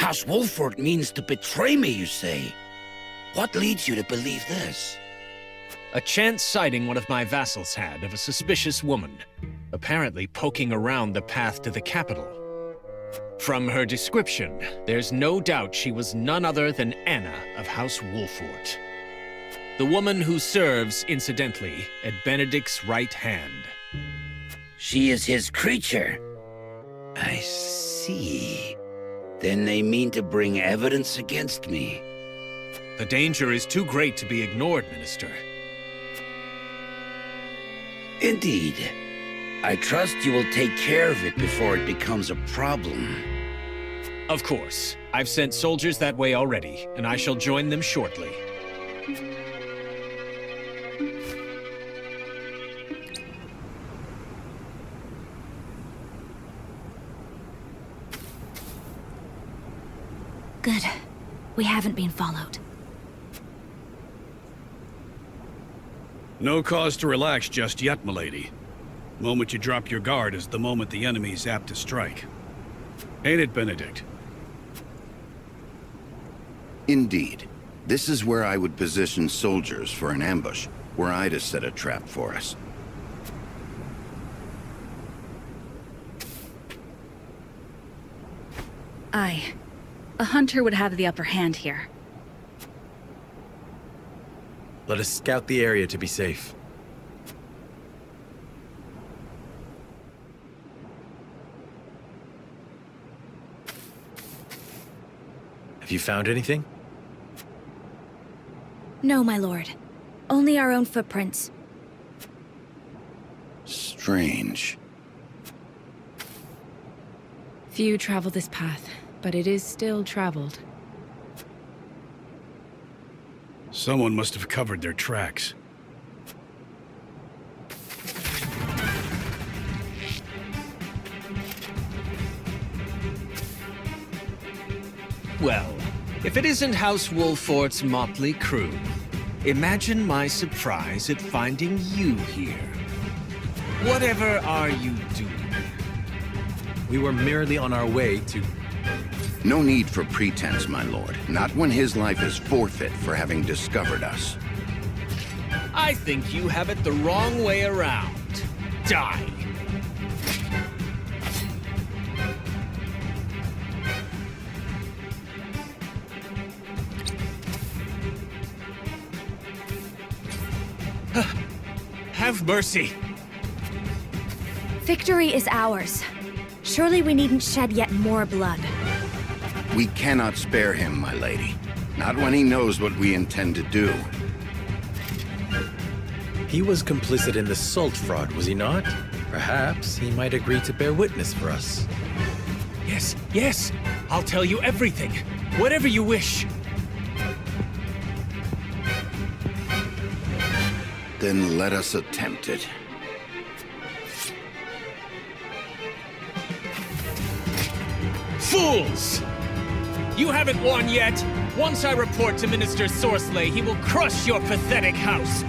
House Wolford means to betray me, you say? What leads you to believe this? A chance sighting one of my vassals had of a suspicious woman, apparently poking around the path to the capital. From her description, there's no doubt she was none other than Anna of House Wolford. The woman who serves, incidentally, at Benedict's right hand. She is his creature. I see. Then they mean to bring evidence against me. The danger is too great to be ignored, Minister. Indeed. I trust you will take care of it before it becomes a problem. Of course. I've sent soldiers that way already, and I shall join them shortly. Good. We haven't been followed. No cause to relax just yet, milady. Moment you drop your guard is the moment the enemy's apt to strike. Ain't it, Benedict? Indeed. This is where I would position soldiers for an ambush, were I to set a trap for us. Aye. A hunter would have the upper hand here. Let us scout the area to be safe. Have you found anything? No, my lord. Only our own footprints. Strange. Few travel this path, but it is still traveled. Someone must have covered their tracks. Well, if it isn't House Wolford's motley crew, imagine my surprise at finding you here. Whatever are you doing? We were merely on our way to... No need for pretense, my lord. Not when his life is forfeit for having discovered us. I think you have it the wrong way around. Die! Have mercy! Victory is ours. Surely we needn't shed yet more blood. We cannot spare him, my lady. Not when he knows what we intend to do. He was complicit in the salt fraud, was he not? Perhaps he might agree to bear witness for us. Yes, yes! I'll tell you everything. Whatever you wish. Then let us attempt it. Fools! You haven't won yet. Once I report to Minister Sorcelay, he will crush your pathetic house.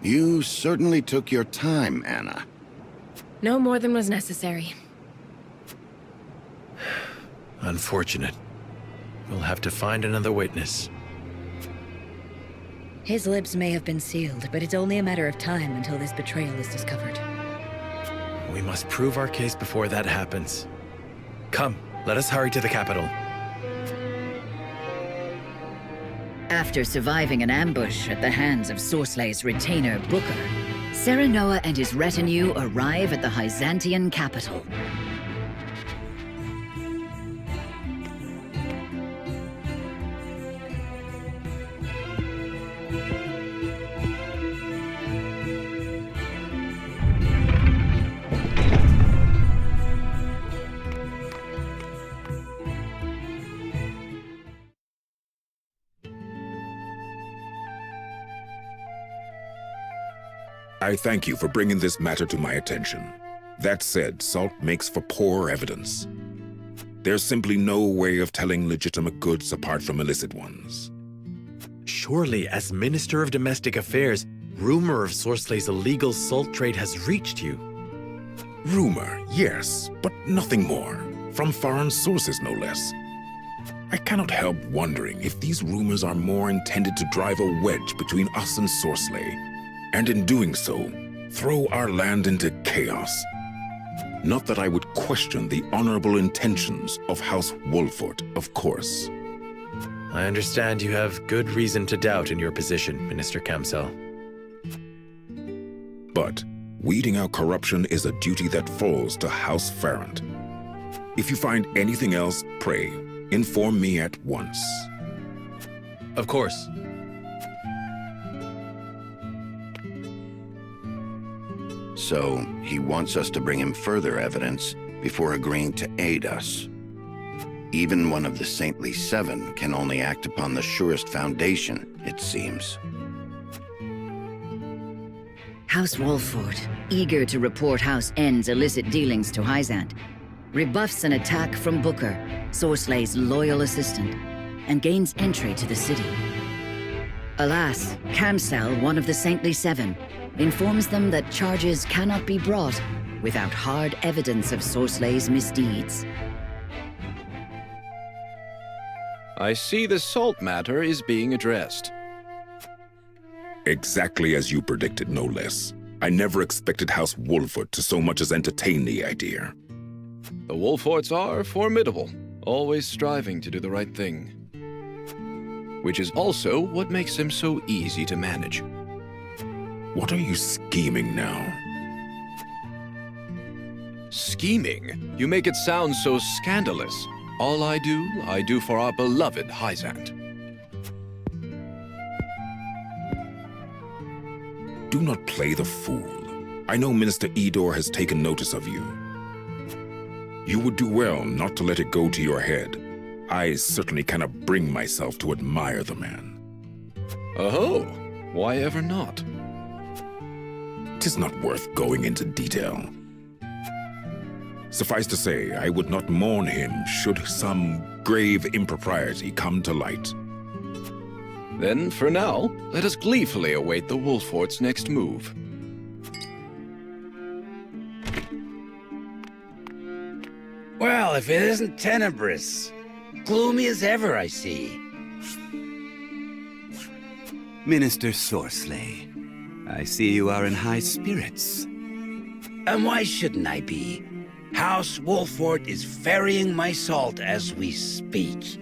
You certainly took your time, Anna. No more than was necessary. Unfortunate. We'll have to find another witness. His lips may have been sealed, but it's only a matter of time until this betrayal is discovered. We must prove our case before that happens. Come, let us hurry to the capital. After surviving an ambush at the hands of Sorslay's retainer, Booker, Serenoa and his retinue arrive at the Byzantian capital. I thank you for bringing this matter to my attention. That said, salt makes for poor evidence. There's simply no way of telling legitimate goods apart from illicit ones. Surely, as Minister of Domestic Affairs, rumor of Sorslay's illegal salt trade has reached you. Rumor, yes, but nothing more. From foreign sources, no less. I cannot help wondering if these rumors are more intended to drive a wedge between us and Sorsley, and in doing so, throw our land into chaos. Not that I would question the honorable intentions of House Wolfort, of course. I understand you have good reason to doubt in your position, Minister Kamsel. But weeding out corruption is a duty that falls to House Farrant. If you find anything else, pray, inform me at once. Of course. So, he wants us to bring him further evidence before agreeing to aid us. Even one of the Saintly Seven can only act upon the surest foundation, it seems. House Wolfort, eager to report House N's illicit dealings to Hyzant, rebuffs an attack from Booker, Sorslay's loyal assistant, and gains entry to the city. Alas, Kamsel, one of the Saintly Seven, informs them that charges cannot be brought without hard evidence of Sorslay's misdeeds. I see the salt matter is being addressed. Exactly as you predicted, no less. I never expected House Wolfort to so much as entertain the idea. The Wolforts are formidable, always striving to do the right thing. Which is also what makes them so easy to manage. What are you scheming now? Scheming? You make it sound so scandalous. All I do for our beloved Hyzant. Do not play the fool. I know Minister Edor has taken notice of you. You would do well not to let it go to your head. I certainly cannot bring myself to admire the man. Oh, why ever not? 'Tis not worth going into detail. Suffice to say, I would not mourn him should some grave impropriety come to light. Then, for now, let us gleefully await the Wolfort's next move. Well, if it isn't tenebrous. Gloomy as ever, I see. Minister Sorsley, I see you are in high spirits. And why shouldn't I be? House Wolfort is ferrying my salt as we speak.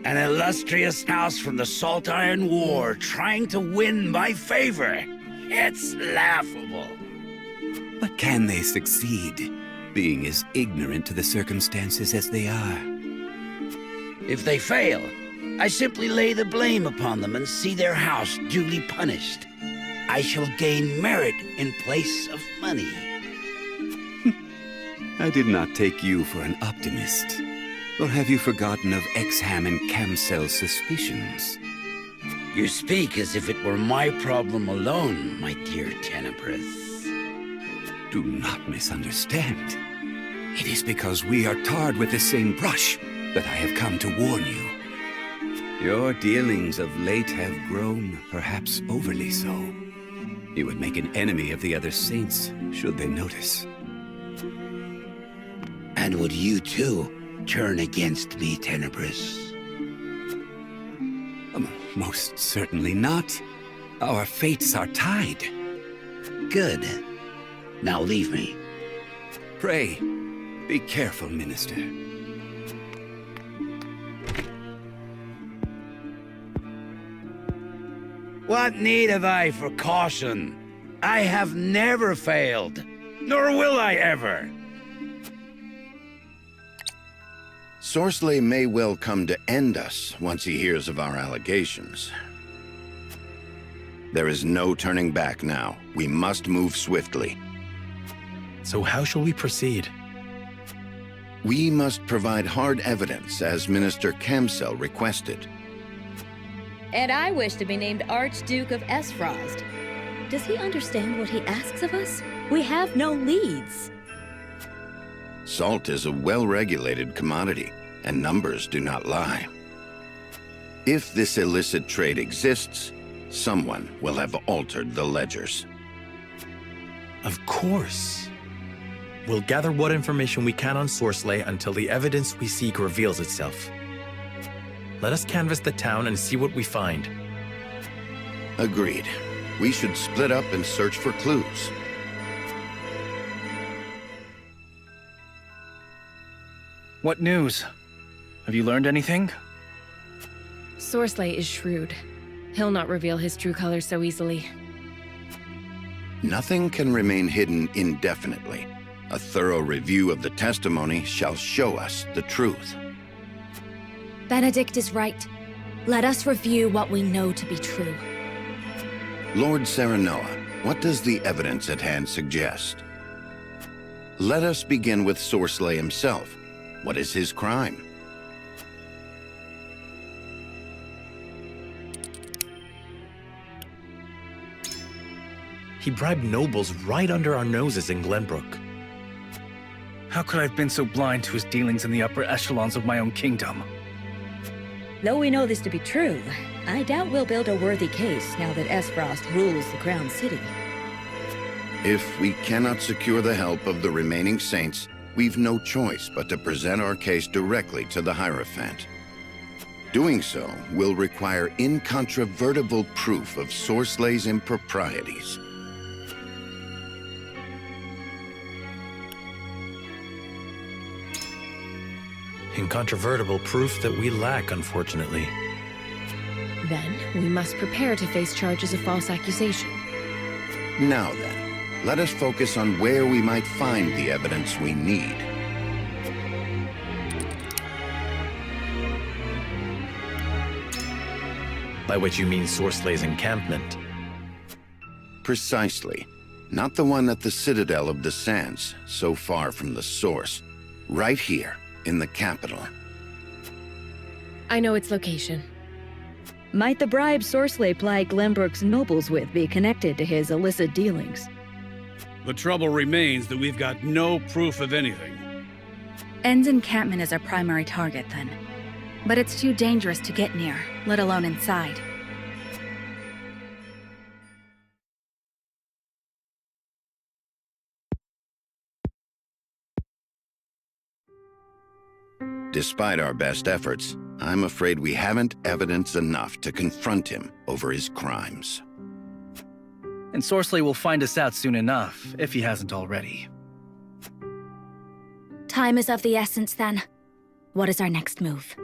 An illustrious house from the Salt Iron War trying to win my favor. It's laughable. But can they succeed, being as ignorant to the circumstances as they are? If they fail, I simply lay the blame upon them and see their house duly punished. I shall gain merit in place of money. I did not take you for an optimist. Or have you forgotten of Exham and Kamsel's suspicions? You speak as if it were my problem alone, my dear Tenebrous. Do not misunderstand. It is because we are tarred with the same brush that I have come to warn you. Your dealings of late have grown, perhaps overly so. You would make an enemy of the other saints, should they notice. And would you too turn against me, Tenebrous? Most certainly not. Our fates are tied. Good. Now leave me. Pray, be careful, Minister. What need have I for caution? I have never failed, nor will I ever. Sorsley may well come to end us once he hears of our allegations. There is no turning back now. We must move swiftly. So how shall we proceed? We must provide hard evidence, as Minister Kamsel requested. And I wish to be named Archduke of Esfrost. Does he understand what he asks of us? We have no leads. Salt is a well-regulated commodity, and numbers do not lie. If this illicit trade exists, someone will have altered the ledgers. Of course. We'll gather what information we can on Sourcelay until the evidence we seek reveals itself. Let us canvass the town and see what we find. Agreed. We should split up and search for clues. What news? Have you learned anything? Sourcelay is shrewd. He'll not reveal his true colors so easily. Nothing can remain hidden indefinitely. A thorough review of the testimony shall show us the truth. Benedict is right. Let us review what we know to be true. Lord Serenoa, what does the evidence at hand suggest? Let us begin with Sourcelay himself. What is his crime? He bribed nobles right under our noses in Glenbrook. How could I have been so blind to his dealings in the upper echelons of my own kingdom? Though we know this to be true, I doubt we'll build a worthy case now that Esfrost rules the Crown City. If we cannot secure the help of the remaining saints, we've no choice but to present our case directly to the Hierophant. Doing so will require incontrovertible proof of Sourcelay's improprieties. Incontrovertible proof that we lack, unfortunately. Then, we must prepare to face charges of false accusation. Now then, let us focus on where we might find the evidence we need. By which you mean Sourcelay's encampment? Precisely. Not the one at the Citadel of the Sands, so far from the source. Right here, in the capital. I know its location. Might the bribe Sourcelay plied Glenbrook's nobles with be connected to his illicit dealings? The trouble remains that we've got no proof of anything. End's encampment is our primary target, then. But it's too dangerous to get near, let alone inside. Despite our best efforts, I'm afraid we haven't evidence enough to confront him over his crimes. And Sourcelay will find us out soon enough, if he hasn't already. Time is of the essence, then. What is our next move?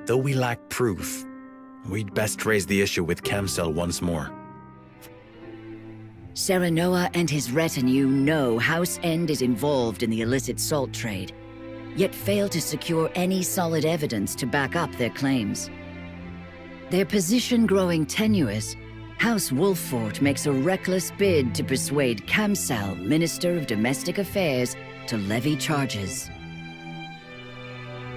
Though we lack proof, we'd best raise the issue with Camcel once more. Serenoa and his retinue know House End is involved in the illicit salt trade, yet fail to secure any solid evidence to back up their claims. Their position growing tenuous, House Wolffort makes a reckless bid to persuade Camcel, Minister of Domestic Affairs, to levy charges.